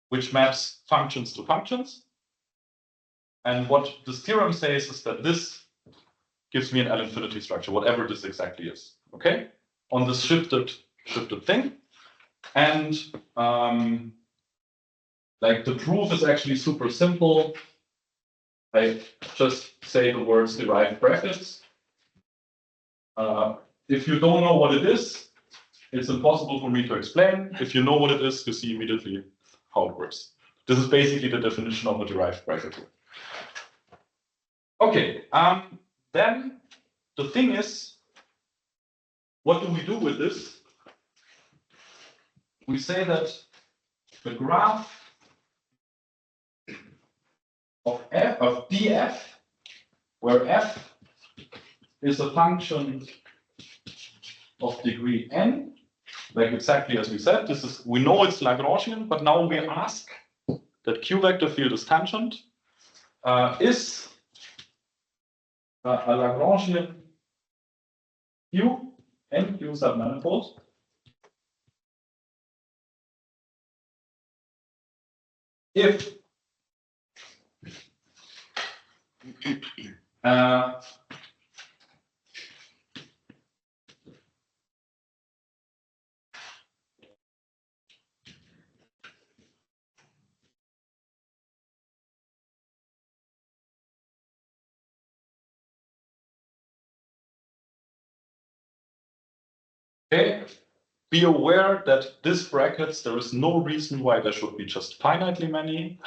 which maps functions to functions. And what this theorem says is that this gives me an L-infinity structure, whatever this exactly is, okay? On this shifted thing. And like the proof is actually super simple. I just say the words derived brackets. If you don't know what it is, it's impossible for me to explain. If you know what it is, you see immediately how it works. This is basically the definition of a derived bracket. Okay, then the thing is, what do we do with this? We say that the graph of df, where f is a function of degree n, like exactly as we said, this is, we know it's Lagrangian, but now we ask that Q vector field is tangent, is a Lagrangian Q and Q submanifold. If okay, be aware that this brackets, there is no reason why there should be just finitely many.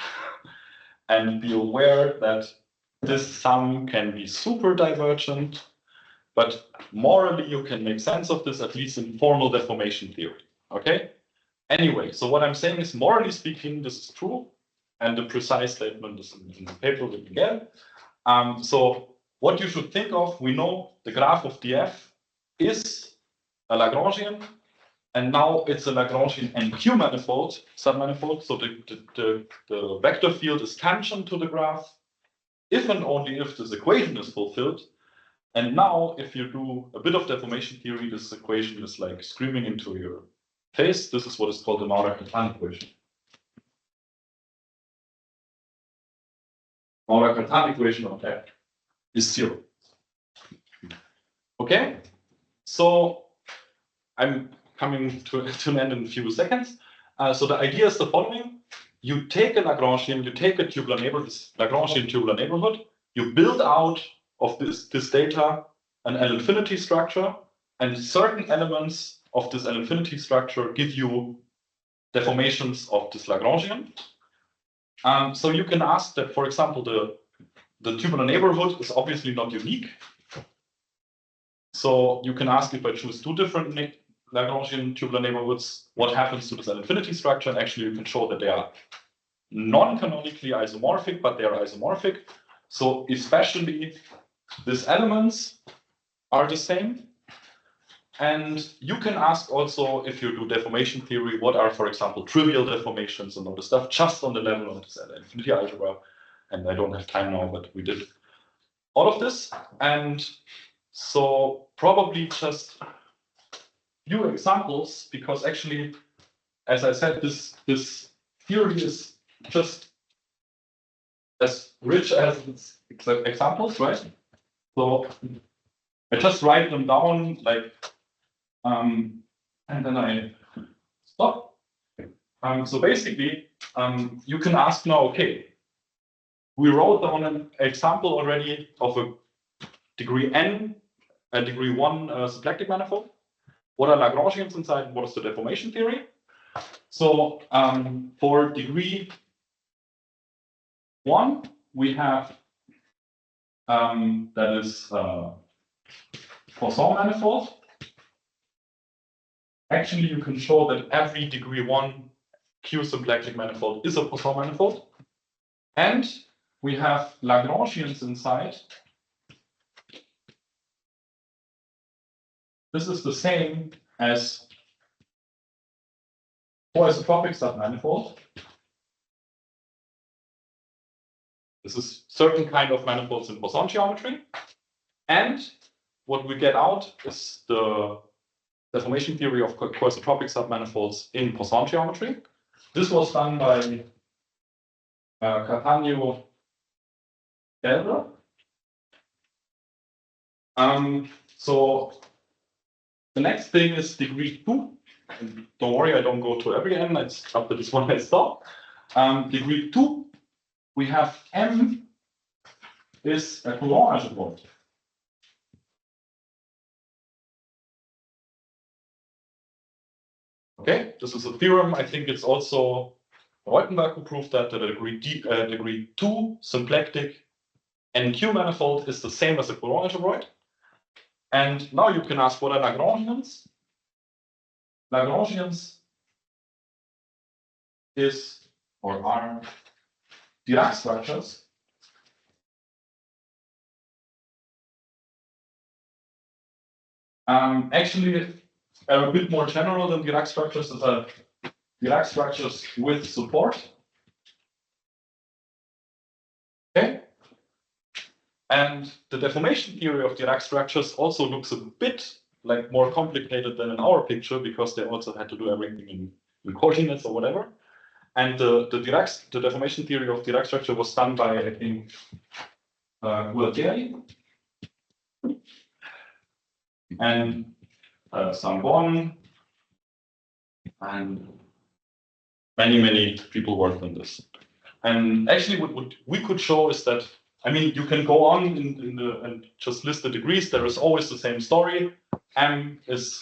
And be aware that this sum can be super divergent, but morally you can make sense of this, at least in formal deformation theory, okay? Anyway, so what I'm saying is, morally speaking, this is true, and the precise statement is in the paper written again. So what you should think of, we know the graph of df is a Lagrangian, and now it's a Lagrangian NQ manifold, submanifold, so the vector field is tangent to the graph, if and only if this equation is fulfilled. And now, if you do a bit of deformation theory, this equation is like screaming into your face. This is what is called the Maurer-Cartan equation. Maurer-Cartan equation of f is 0. Okay, so I'm coming to an end in a few seconds. So the idea is the following. You take a Lagrangian, you take a tubular neighborhood, this Lagrangian tubular neighborhood, you build out of this data an L-infinity structure, and certain elements of this L-infinity structure give you deformations of this Lagrangian. So you can ask that, for example, the tubular neighborhood is obviously not unique. So you can ask, if I choose two different Lagrangian tubular neighborhoods, what happens to this L-infinity structure? And actually you can show that they are non-canonically isomorphic, but they are isomorphic. So especially these elements are the same. And you can ask also, if you do deformation theory, what are, for example, trivial deformations and all the stuff just on the level of this L-infinity algebra. And I don't have time now, but we did all of this. And so probably just few examples, because actually, as I said, this theory is just as rich as its examples, right? So I just write them down, like, and then I stop. So basically, you can ask now, okay, we wrote down an example already of a degree n, a degree 1 symplectic manifold. What are Lagrangians inside, and what is the deformation theory? So for degree 1, we have that is Poisson manifold. Actually, you can show that every degree 1 Q symplectic manifold is a Poisson manifold. And we have Lagrangians inside. This is the same as isotropic submanifold. This is certain kind of manifolds in Poisson geometry. And what we get out is the deformation theory of coisotropic submanifolds in Poisson geometry. This was done by Catania. So the next thing is degree 2. And don't worry, I don't go to every n. After this one, I stop. Degree 2, we have M is a Coulomb algebroid. Okay, this is a theorem. I think it's also Reutenberg who proved that a degree 2 symplectic NQ manifold is the same as a Coulomb algebroid. And now you can ask, what are Lagrangians? Lagrangians is or are Dirac structures actually a bit more general than Dirac structures. Is a Dirac structures with support. Okay. And the deformation theory of Dirac structures also looks a bit like more complicated than in our picture, because they also had to do everything in coordinates or whatever. And the deformation theory of Dirac structure was done by, I think, Gualtieri and Sambon, and many people worked on this. And actually, what we could show is that, I mean, you can go on and just list the degrees. There is always the same story. M is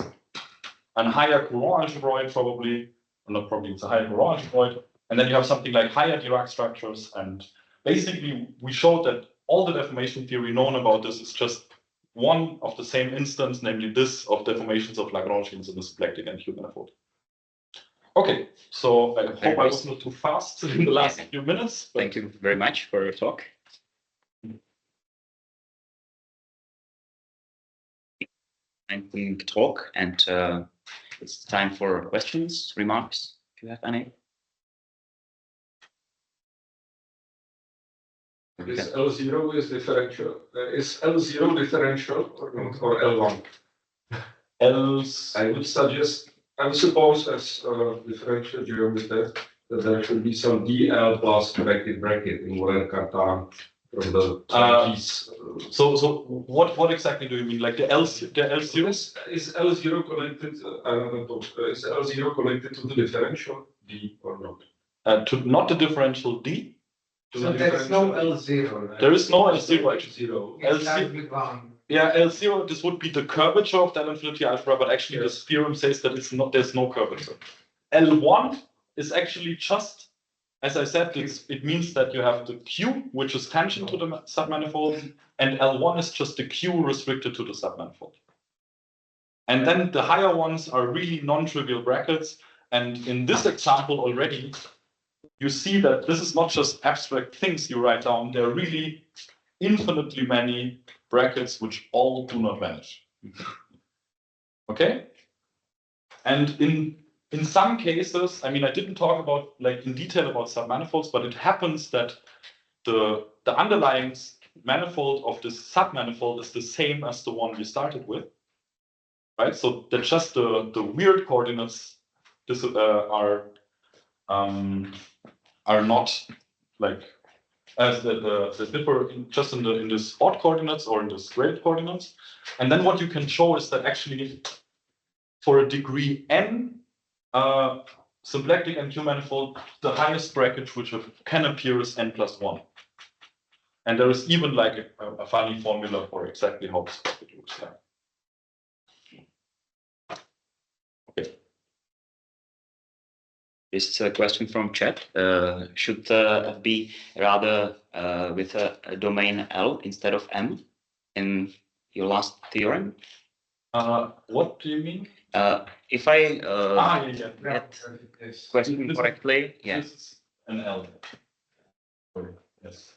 a higher Coulomb algebroid, probably, or not probably, it's a higher Coulomb algebroid. And then you have something like higher Dirac structures. And basically, we showed that all the deformation theory known about this is just one of the same instance, namely this of deformations of Lagrangians in the symplectic NQ manifold. Okay, so I hope I was not too fast in the last few minutes. Thank you very much for your talk. I'm talk, and it's time for questions, remarks, if you have any. Is L0 is differential? Is L0 differential or not, or L1? I would suggest, I would suppose, as a differential geometer, that there should be some DL plus bracket in Moller-Cartan from the 20s. So what exactly do you mean? Like the L0? Is L0 connected? I don't know. Is L0 connected to the differential D or not? To not the differential D. So there's no L0. Right? There is no L0 actually. Zero. L0. Yeah, L0. This would be the curvature of the L-infinity algebra, but actually this theorem says that it's not. There's no curvature. L1 is actually just, as I said, it means that you have the Q, which is tangent to the submanifold, and L1 is just the Q restricted to the submanifold. And then the higher ones are really non-trivial brackets. And in this example already, you see that this is not just abstract things you write down. There are really infinitely many brackets which all do not vanish. Okay? And in some cases, I mean, I didn't talk about like in detail about submanifolds, but it happens that the underlying manifold of this submanifold is the same as the one we started with, right? So that just the weird coordinates are not like as the differ just in this odd coordinates or in this great coordinates. And then what you can show is that actually for a degree n symplectic NQ manifold, the highest bracket which can appear is n+1. And there is even like a funny formula for exactly how this bracket looks like. Okay. This is a question from chat. Should F be rather with a domain L instead of M in your last theorem? What do you mean? If I Yeah. get question correctly, yeah. This is an L. Sorry. Yes.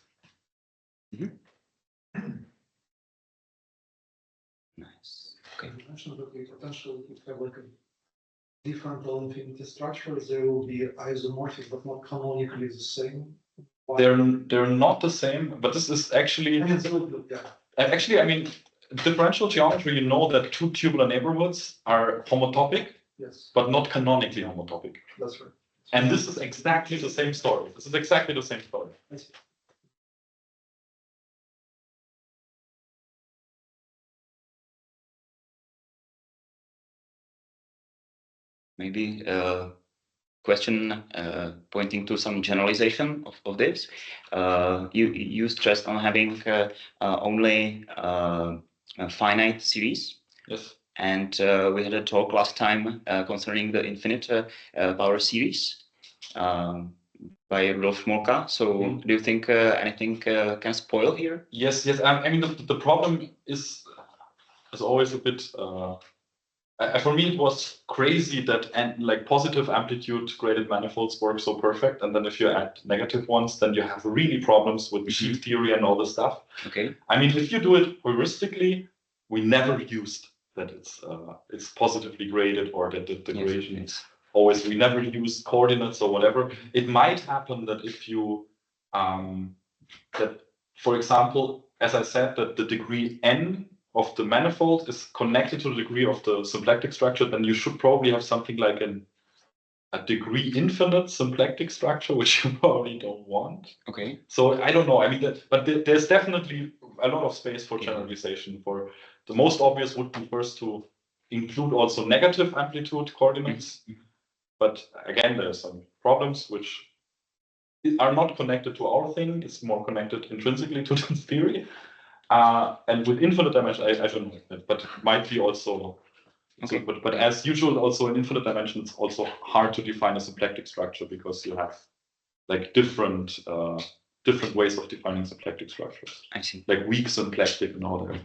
Nice. Okay. You mentioned that we potentially could have like a different infinity structures. They will be isomorphic, but not canonically the same. Why? They're not the same, but this is actually I mean, they will be, yeah. actually, I mean, differential geometry, you know that two tubular neighborhoods are homotopic, Yes, but not canonically homotopic. that's right. And this is exactly the same story. This is exactly the same story. I see. Maybe a question pointing to some generalization of this. You stressed on having only a finite series. Yes. And we had a talk last time concerning the infinite power series by Rudolf Smolka. So do you think anything can spoil here? Yes, yes. I mean, the problem is always a bit. For me, it was crazy that like positive amplitude graded manifolds work so perfect, and then if you add negative ones, then you have really problems with sheaf theory and all this stuff. Okay. I mean, if you do it heuristically, we never used that it's positively graded or that the gradation is always. We never use coordinates or whatever. It might happen that if you that, for example, as I said, that the degree n of the manifold is connected to the degree of the symplectic structure, then you should probably have something like a degree infinite symplectic structure, which you probably don't want. Okay. So I don't know. I mean, but there's definitely a lot of space for generalization. For the most obvious would be first to include also negative amplitude coordinates. But again, there's some problems which are not connected to our thing. It's more connected intrinsically to this theory. And with infinite dimension, I don't know, but it might be also. Okay. So, but as usual, also in infinite dimension, it's also hard to define a symplectic structure because you have like different ways of defining symplectic structures. I see. Like weak symplectic and all that.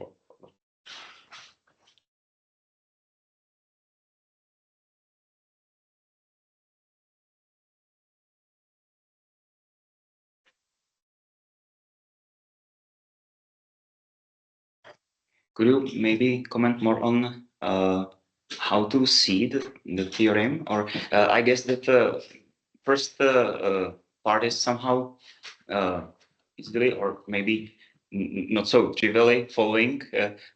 Could you maybe comment more on how to see the theorem? Or I guess that the first part is somehow easily or maybe not so trivially following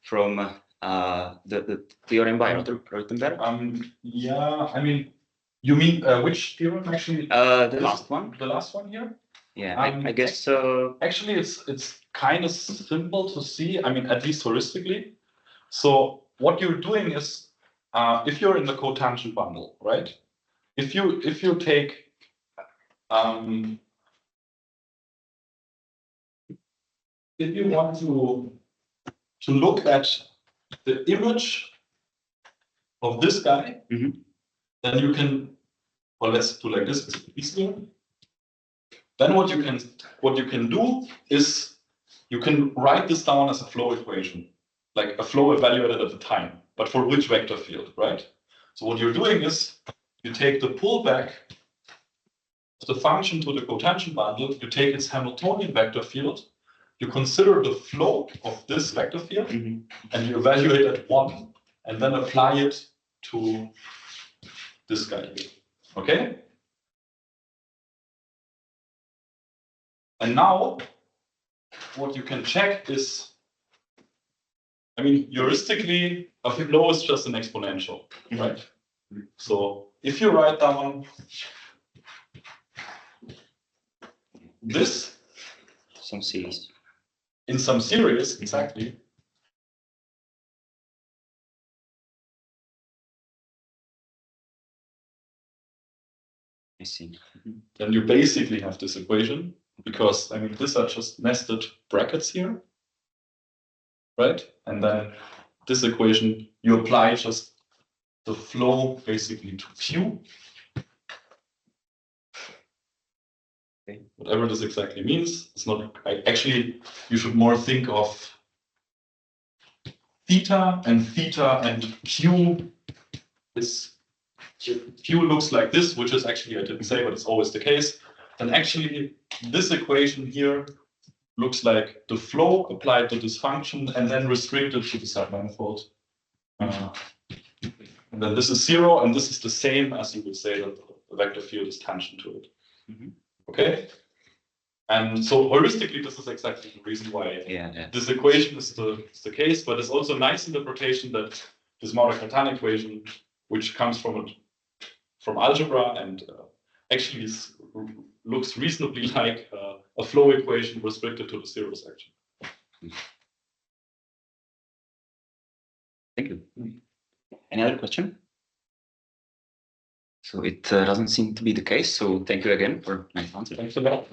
from the theorem by Rothenberg. Yeah, I mean, you mean which theorem actually? The last one. The last one here? Yeah, I guess. Actually, it's kind of simple to see. I mean, at least heuristically. So what you're doing is, if you're in the cotangent bundle, right? If you take, if you want to look at the image of this guy, then you can. Well, let's do like this. It's easier. Then what you can do is you can write this down as a flow equation, like a flow evaluated at the time, but for which vector field, right? So what you're doing is you take the pullback of the function to the cotangent bundle, you take its Hamiltonian vector field, you consider the flow of this vector field, and you evaluate at 1, and then apply it to this guy here, okay? And now, what you can check is, I mean, heuristically, a flow is just an exponential, right? So if you write down this Some series. in some series, exactly. I see. Then you basically have this equation, because I mean, these are just nested brackets here, right? And then this equation, you apply just the flow basically to Q. Okay. Whatever this exactly means, it's not. Actually, you should more think of theta and Q is Q looks like this, which is actually, I didn't say, but it's always the case. then actually this equation here looks like the flow applied to this function and then restricted to the submanifold. And then this is 0, and this is the same as you would say that the vector field is tangent to it. Okay? And so heuristically, this is exactly the reason why this equation is the case, but it's also a nice interpretation that this Maurer-Cartan equation, which comes from algebra and actually looks reasonably like a flow equation restricted to the zeros, actually. Thank you. Any other question? So it doesn't seem to be the case. So thank you again for nice answers. Thanks a lot.